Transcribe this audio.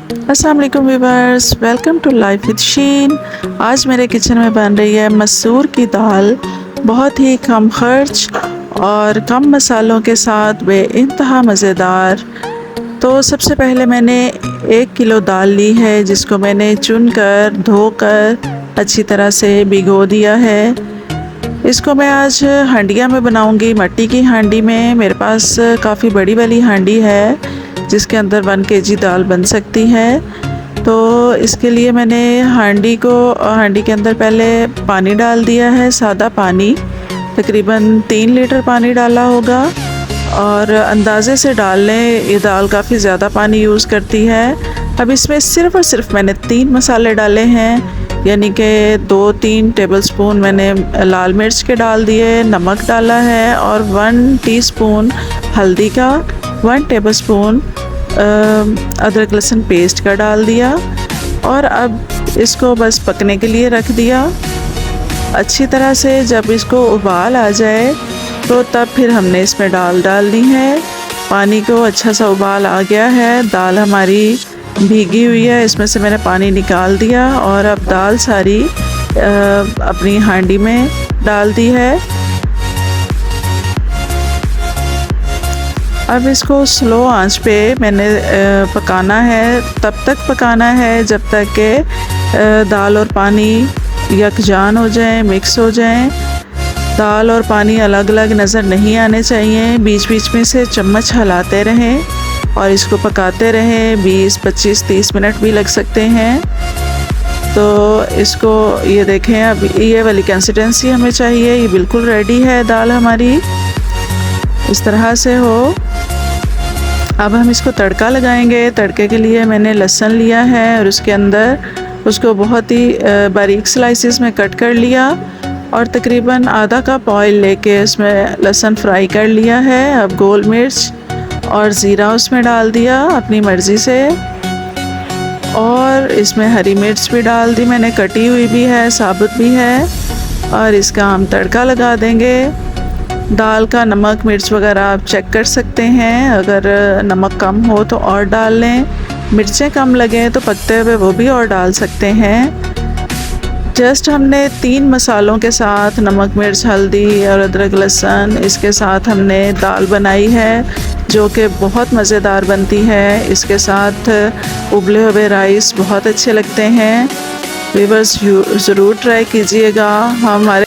अस्सलाम वालेकुम viewers, welcome to life with Sheen. आज मेरे किचन में बन रही है मसूर की दाल, बहुत ही कम खर्च और कम मसालों के साथ बेइंतहा मज़ेदार। तो सबसे पहले मैंने 1 किलो दाल ली है, जिसको मैंने चुनकर धोकर अच्छी तरह से भिगो दिया है। इसको मैं आज हांडिया में बनाऊंगी, मट्टी की हांडी में। मेरे पास काफ़ी बड़ी वाली हांडी है जिसके अंदर 1 केजी दाल बन सकती है। तो इसके लिए मैंने हांडी के अंदर पहले पानी डाल दिया है, सादा पानी। तकरीबन 3 लीटर पानी डाला होगा और अंदाज़े से डाल लें, ये दाल काफ़ी ज़्यादा पानी यूज़ करती है। अब इसमें सिर्फ़ और सिर्फ मैंने 3 मसाले डाले हैं, यानी कि 2-3 टेबलस्पून मैंने लाल मिर्च के डाल दिए, नमक डाला है और 1 टीस्पून हल्दी का, 1 टेबलस्पून अदरक लहसुन पेस्ट का डाल दिया और अब इसको बस पकने के लिए रख दिया अच्छी तरह से। जब इसको उबाल आ जाए तो तब फिर हमने इसमें दाल डालनी है। पानी को अच्छा सा उबाल आ गया है, दाल हमारी भीगी हुई है, इसमें से मैंने पानी निकाल दिया और अब दाल सारी अपनी हांडी में डाल दी है। अब इसको स्लो आंच पे मैंने पकाना है, तब तक पकाना है जब तक कि दाल और पानी यकजान हो जाए, मिक्स हो जाए। दाल और पानी अलग अलग नज़र नहीं आने चाहिए, बीच बीच में से चम्मच हिलाते रहें और इसको पकाते रहें। 20-25-30 मिनट भी लग सकते हैं। तो इसको ये देखें, अब ये वाली कंसिस्टेंसी हमें चाहिए। ये बिल्कुल रेडी है दाल हमारी, इस तरह से हो। अब हम इसको तड़का लगाएंगे। तड़के के लिए मैंने लहसुन लिया है और उसके अंदर उसको बहुत ही बारीक स्लाइसेस में कट कर लिया और तकरीबन आधा कप ऑयल लेके उसमें लहसुन फ्राई कर लिया है। अब गोल मिर्च और ज़ीरा उसमें डाल दिया अपनी मर्ज़ी से और इसमें हरी मिर्च भी डाल दी मैंने, कटी हुई भी है, साबुत भी है। और इसका हम तड़का लगा देंगे। दाल का नमक मिर्च वगैरह आप चेक कर सकते हैं, अगर नमक कम हो तो और डाल लें, मिर्चें कम लगें तो पकते हुए वो भी और डाल सकते हैं। जस्ट हमने 3 मसालों के साथ नमक मिर्च हल्दी और अदरक लहसुन, इसके साथ हमने दाल बनाई है जो कि बहुत मज़ेदार बनती है। इसके साथ उबले हुए राइस बहुत अच्छे लगते हैं। व्यूअर्स ज़रूर ट्राई कीजिएगा। हमारे